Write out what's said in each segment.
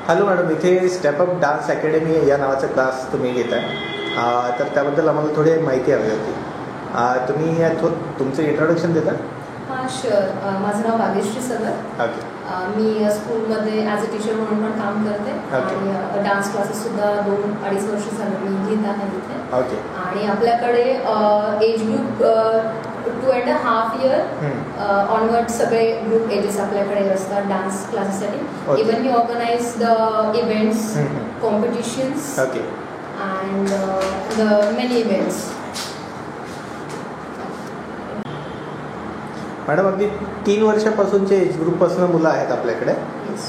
Hello madam, इथे step up dance academy या नावाचा क्लास तुम्ही घेत आहे, तर त्याबद्दल आम्हाला थोडी माहिती हवी होती. तुम्ही तुमचं इंट्रोडक्शन देता? हां शुअर. माझं नाव भाग्यश्री सगर. ओके. मी स्कूलमध्ये ॲज अ टीचर म्हणून पण काम करते आणि डान्स क्लासेससुद्धा 2-2.5 वर्ष झालं मी घेत आहे इथे. ओके. आणि आपल्याकडे एज ग्रुप 2.5 इयर ऑनवर्ड सगळे ग्रुप एजेस आपल्याकडे असतात डान्स क्लासेससाठी. इवन मी organize the events, competitions okay and the many events. Madam, अगदी 3 वर्षापासूनचे एज ग्रुपपासून मुलं आहेत आपल्याकडे.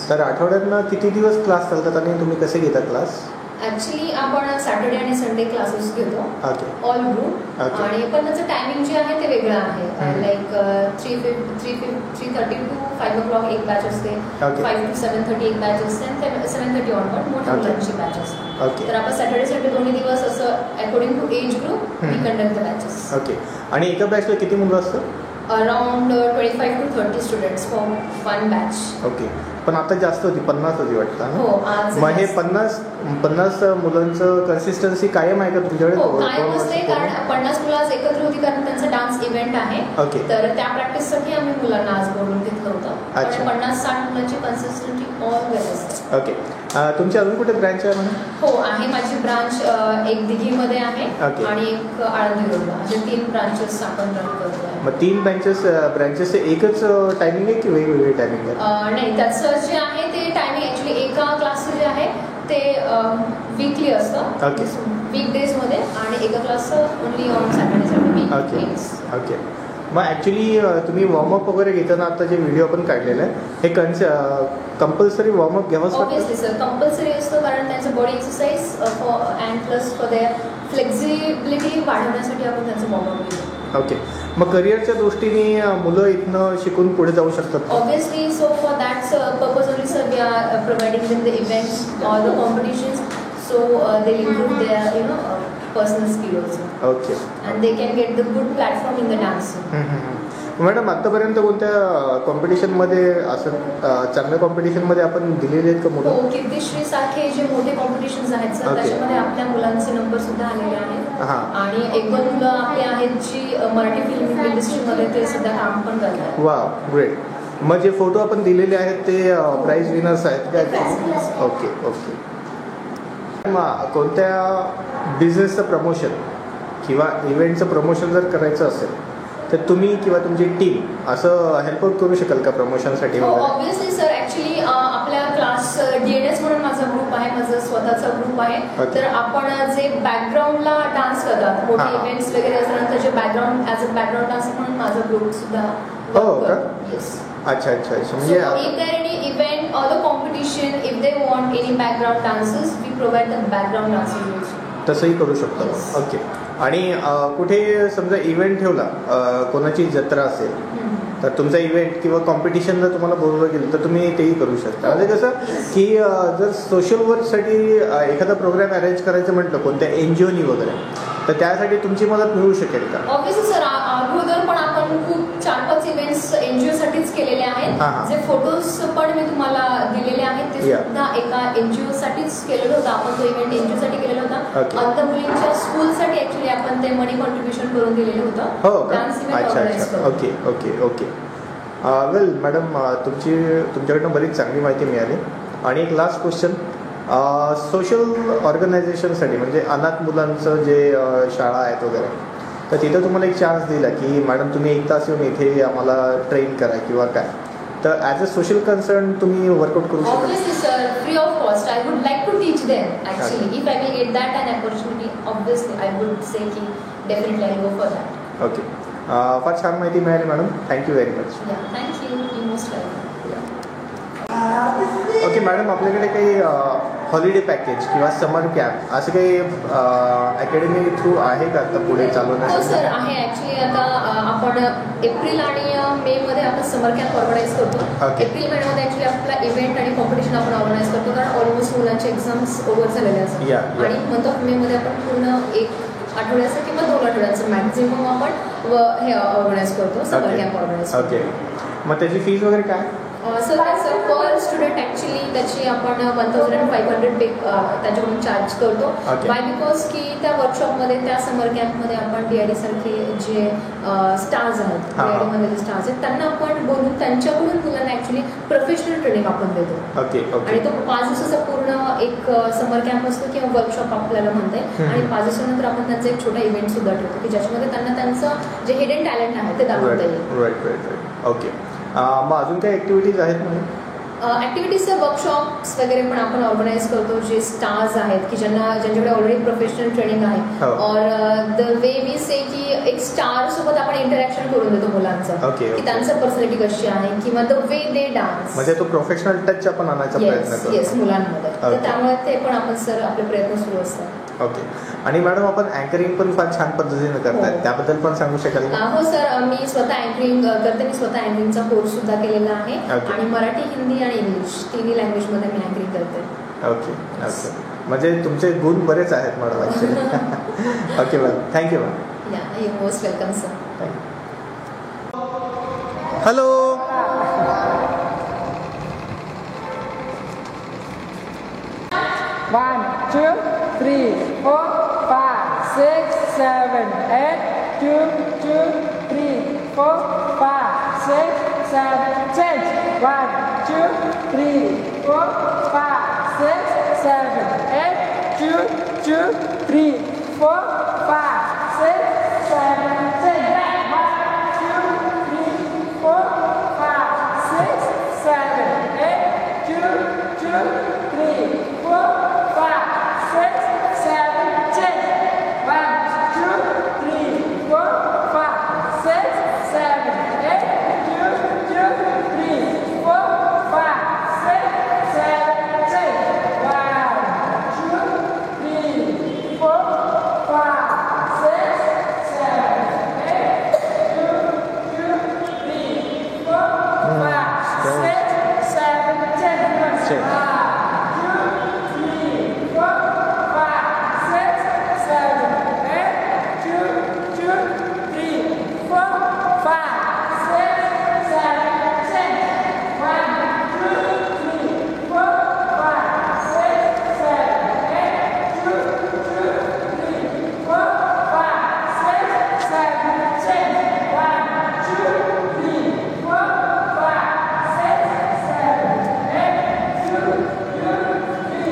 तर आठवड्यातनं किती दिवस क्लास चालतात आणि तुम्ही कसे घेता क्लास? ॲक्च्युली आपण सॅटर्डे आणि संडे क्लासेस घेतो. ओके. All group. आणि पण त्याचं टायमिंग जे आहे ते वेगळं आहे. लाईक 3:30 to 5 o'clock एक बॅच असते, 5 to 7:30 एक बॅच असते आणि 7:30 ऑनवर्ड मोठ्या मुलांची बॅच असते. तर आपण सॅटर्डे संडे दोन्ही दिवस असं according to age group we conduct the batches. Okay. आणि एका बॅचला किती मुलं असतात? Around 25 to 30 students for one batch. Okay. पण आता जास्त होती, 50 होती वाटतं. हो, आज मग हे 50 मुलांचं कन्सिस्टन्सी कायम आहे का तुमच्याकडे? हो, कायम असते. कारण 50 मुलं आज एकत्र होती कारण त्यांचा डान्स इव्हेंट आहे. ओके. तर त्या प्रॅक्टिससाठी आम्ही मुलांना आज बोलून घेतलं होतं. अच्छा. 50-60 मुलांची कन्सिस्टन्सी ऑलवेज असते. ओके. तुमची अजून कुठे ब्रँच आहे म्हणून? हो आहे. माझी ब्रांच एक दिघीमध्ये आहे आणि एक आळंदी रोडला. असे 3 ब्रांचेस आपण रन करतो. मग 3 ब्रँचेस एकच टायमिंग आहे की वेगवेगळे टायमिंग आहे? नाही, त्याचं जे आहे ते टायमिंग ॲक्च्युली एका क्लासचं जे आहे ते वीकली असतं. ओके. वीकडेजमध्ये आणि एका क्लासचं only on Saturday. Okay. Okay. मग ॲक्च्युली तुम्ही वॉर्मअप वगैरे घेताना आता जे व्हिडिओ आपण काढलेलं आहे हे कंपल्सरी वॉर्मअप घ्यावंच लागतं? ऑब्वियसली सर, कंपल्सरी असतं कारण त्यांचं body exercise and plus for their flexibility वाढवण्यासाठी आपण त्यांचं वॉर्मअप घेतो. ओके. मग करिअरच्या दृष्टीने मुलं इथनं शिकून पुढे जाऊ शकतात? Obviously. So for that's purpose only sir we are providing them the events or the competitions so they improve their personal skill also. Okay. And they can get the good platform in the dance. Madam, आतापर्यंत कोणत्या कॉम्पिटिशनमध्ये असं चांगल्या कॉम्पिटिशनमध्ये आपण दिलेले आहेत का मुलं? हो, कीर्तिश्री सारखे जे मोठे कॉम्पिटिशन्स आहेत सर त्याच्यामध्ये आपल्या मुलांचे नंबर सुद्धा आलेले आहेत. आणि 1-2 मुलं आपली आहेत जी मराठी फिल्म इंडस्ट्रीमध्ये ते सुद्धा काम पण करतात. वा, ग्रेट. मग जे फोटो आपण दिलेले आहेत ते प्राइज विनर्स आहेत का? ओके. ओके. मग कोणत्या बिझनेसचं प्रमोशन किंवा इव्हेंटचं प्रमोशन जर करायचं असेल तर तुम्ही किंवा तुमची टीम असं हेल्पआउट करू शकाल का प्रमोशनसाठी? Obviously sir. ॲक्च्युली आपल्या क्लास DNS म्हणून माझा ग्रुप आहे, माझा स्वतःचा ग्रुप आहे. तर आपण जे बॅकग्राऊंडला डान्स करतात मोठे इव्हेंट्स वगैरे असल्यानंतर जे background as a background dancer म्हणून माझा ग्रुप सुद्धा. हो का? येस. अच्छा. म्हणजे if there any event or the competition if they want any background dances we provide the background dances. तसंही करू शकतो. ओके. आणि कुठे समजा इव्हेंट ठेवला, कोणाची जत्रा असेल तर तुमचा इव्हेंट किंवा कॉम्पिटिशन जर तुम्हाला बोलवलं गेलं तर तुम्ही तेही करू शकता. म्हणजे कसं की जर सोशल वर्कसाठी एखादा प्रोग्राम अरेंज करायचं म्हटलं कोणत्या NGOनी वगैरे तर त्यासाठी तुमची मदत मिळू शकेल का? Obviously sir. अगोदर पण आपण खूप 4-5 इव्हेंट्स NGOसाठीच केलेले आहेत. जे फोटोज पण मी तुम्हाला दिलेले आहेत ते सुद्धा एका NGOसाठीच केलेलं होतं. आपण तो इव्हेंट NGOसाठी केलेला होता. अंध मुलींच्या स्कूलसाठी ॲक्च्युली आपण ते मनी कॉन्ट्रीब्युशन करून दिलेलं होतं. हो का? अच्छा. ओके. वेल मॅडम, तुमच्याकडनं बरीच चांगली माहिती मिळाली. आणि एक लास्ट क्वेश्चन, सोशल ऑर्गनायझेशनसाठी म्हणजे अनाथ मुलांचं जे शाळा आहेत वगैरे तर तिथं तुम्हाला एक चान्स दिला की मॅडम तुम्ही 1 तास येऊन इथे आम्हाला ट्रेन करा किंवा काय, तर ॲज अ सोशल कन्सर्न तुम्ही वर्कआउट करू शकता? Obviously sir, free of cost. I would like to teach them actually. If I will get that an opportunity obviously I would say की definitely I go for that. Okay. फार छान माहिती मिळाली madam. Thank you very much. Thank you. You most welcome. Okay madam, आपल्याकडे काही holiday package किंवा समर camp असं काही अकॅडमी थ्रू आहे का आता पुढे चालवण्यासाठी? हो सर, आहे. ॲक्च्युली आता आपण एप्रिल आणि मेमध्ये आपण समर कॅम्प ऑर्गनाईज करतो. एप्रिल महिन्यामध्ये ॲक्च्युली आपला इव्हेंट आणि कॉम्पिटिशन आपण ऑर्गनाईज करतो कारण ऑलमोस्ट मुलांचे एक्झाम्स ओव्हर झालेले असतात. आणि मंथ ऑफ मेमध्ये आपण पूर्ण 1 आठवड्याचं किंवा 2 आठवड्याचं मॅक्झिमम आपण हे ऑर्गनाईज करतो, समर कॅम्प ऑर्गनाईज करतो. ओके. मग त्याची फीज वगैरे काय? सो पर स्टुडंट ॲक्च्युली त्याची आपण 1500 पे त्याच्याकडून चार्ज करतो. बाय बिकॉज की त्या वर्कशॉपमध्ये त्या समर कॅम्पमध्ये आपण DID सारखे जे स्टार्स आहेत, DID मध्ये जे स्टार्स आहेत त्यांना आपण बोलून त्यांच्याकडून मुलांना ॲक्च्युली प्रोफेशनल ट्रेनिंग आपण देतो. आणि तो 5 दिवसाचा पूर्ण एक समर कॅम्प असतो किंवा वर्कशॉप आपल्याला म्हणते. आणि 5 दिवसानंतर आपण त्यांचा एक छोटा इव्हेंट सुद्धा ठेवतो की ज्याच्यामध्ये त्यांना त्यांचं जे हिडन टॅलेंट आहे ते दाखवता येईल. ओके. मग अजून काही ॲक्टिव्हिटीज आहेत म्हणून? ॲक्टिव्हिटीजचे वर्कशॉप्स वगैरे पण आपण ऑर्गनाईज करतो. जे स्टार्स आहेत की ज्यांच्याकडे ऑलरेडी प्रोफेशनल ट्रेनिंग आहे और द वे वी से की एक स्टार सोबत आपण इंटरॅक्शन करून देतो मुलांचं की त्यांचं पर्सनॅलिटी कशी आहे किंवा द वे दे डान्स, म्हणजे तो प्रोफेशनल टच आपण आणायचा प्रयत्न करतो. येस मुलांमध्ये. तर त्यामुळे ते पण आपण सर आपले प्रयत्न सुरू असतात. ओके. आणि मॅडम आपण अँकरिंग पण फार छान पद्धतीने करताय, त्याबद्दल पण सांगू शकाल? हो सर, मी स्वतः अँकरिंग करते. मी स्वतः अँकरिंगचा कोर्स सुद्धा केलेला आहे आणि मराठी, हिंदी आणि इंग्लिश तिन्ही लँग्वेजमध्ये मी अँकरिंग करते. Okay okay. म्हणजे तुमचे गुण बरेच आहेत madam actually. Okay ma'am, thank you ma'am. Yeah, you most welcome sir. Thank you. Hello. One, two, three, four, five, six, seven, 8. 2, 2, 3, 4, 5, 6, 7, change. 1, 2, 3, 4, 5, 6, 7, 8. 2, 2, 3, 4, 5, 6, 7, change. 1, 2, 3, 4, 5, 6, 7, 8. 2, 2, 3, 4, 5, 6, 7, change. 1, 2, 3, 4, 5, 6, 7, 8.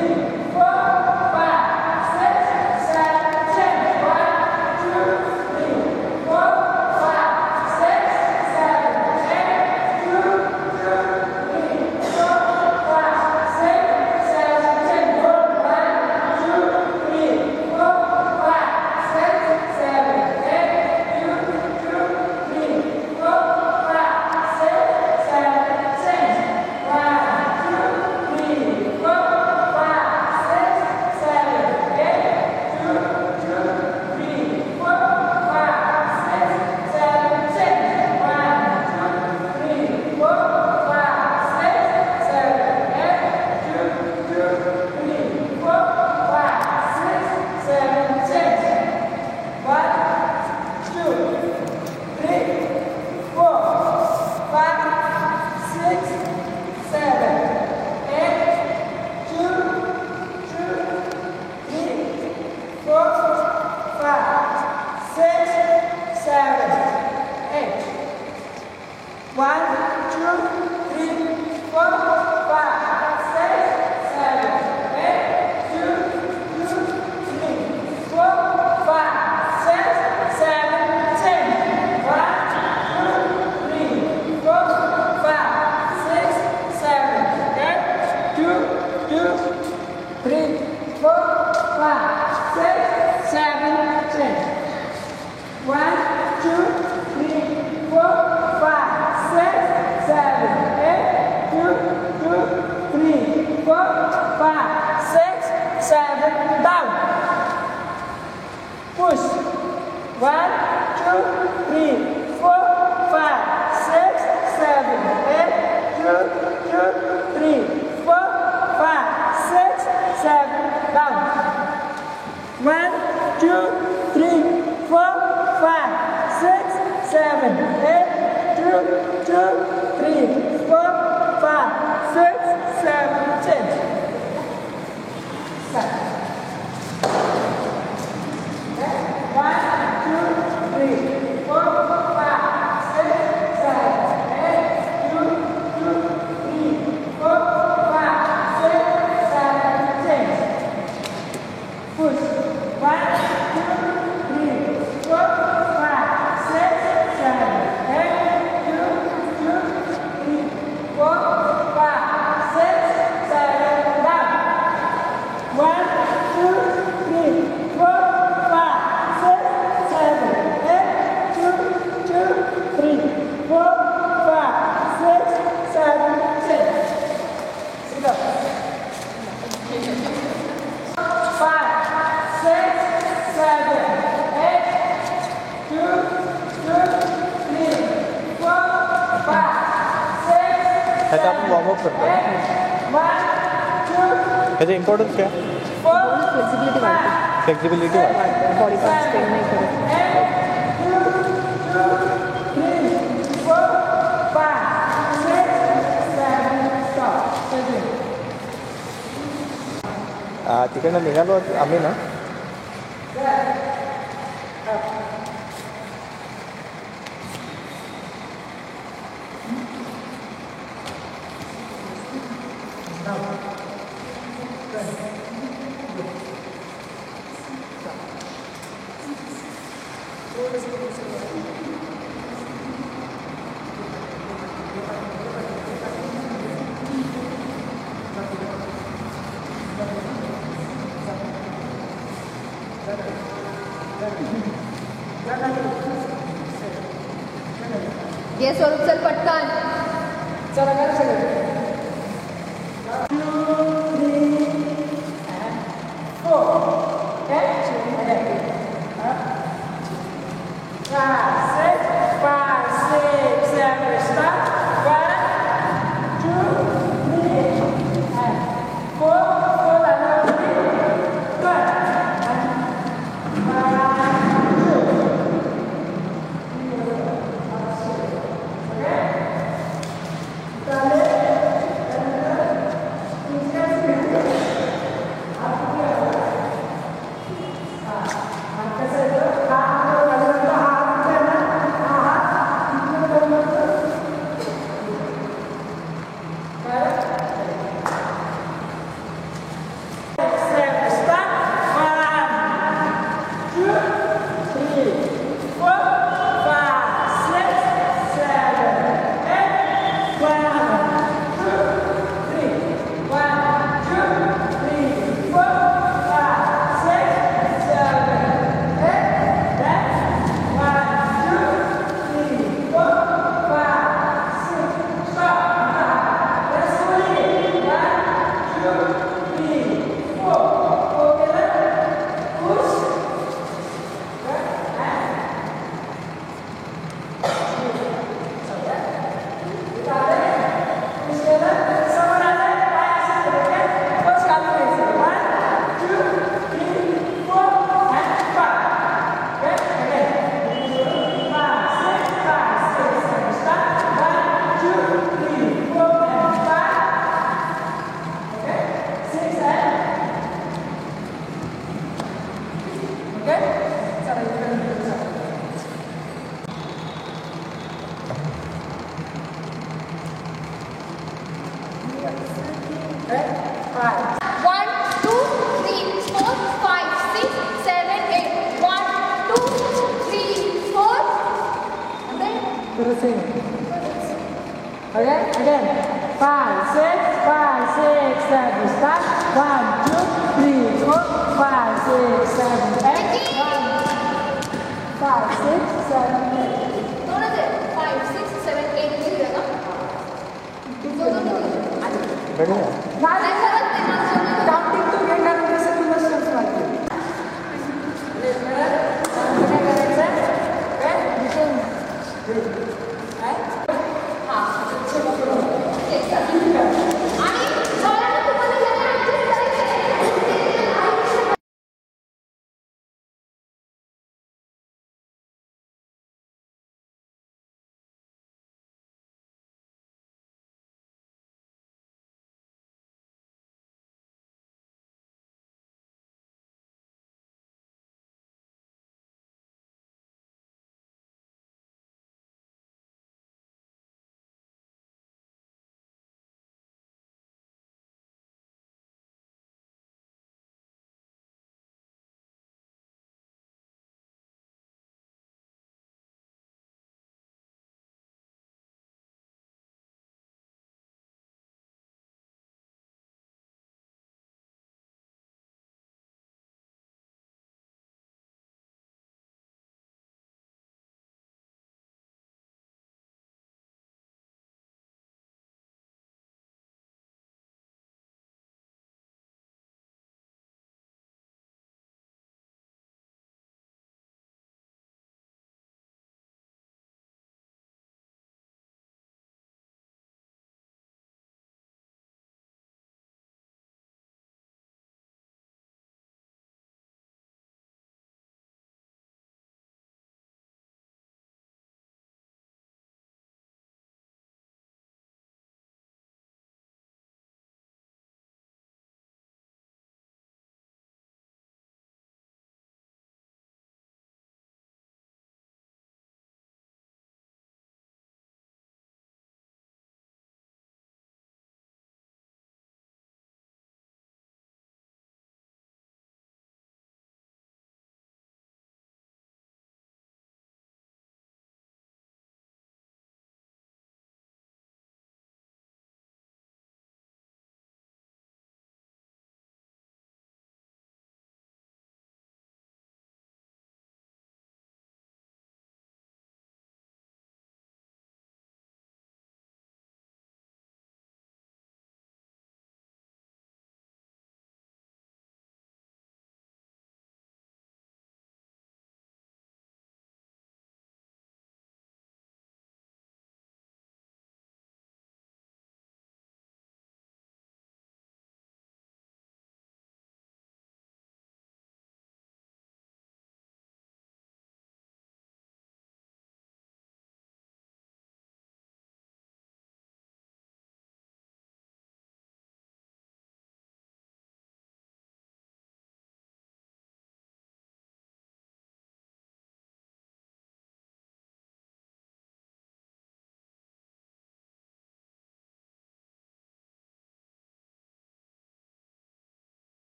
2, 2, 3, 4, 5, 6, 7, change. 1, 2, 3, 4, 5, 6, 7, 8. 2, 2, 3, 4, 5, 6, 7, change. 5, 1, 2, त्याचं इम्पॉर्टन्स काय? 4, फ्लेक्सिबिलिटी वाढते. फ्लेक्झिबिलिटी वाढते. बॉडी पार्ट स्ट्रेन नाही करत. 3, 4, 5, 6, 7, stop. तिकडनं निघालो आम्ही ना. ये स्वरूप चल पटकन. चला करा सगळं. 2, 3, 4. Okay? 5, 6, 7, stop. 1, 2, 3, 4. 4 झालं. 1. Again. 5, 6, 5, 6, 7. Start. 1, 2, 3, 4, 5, 6, 7, 8. 5, 6, 7, 8. 5, 6, 7, 8 Ready? नाही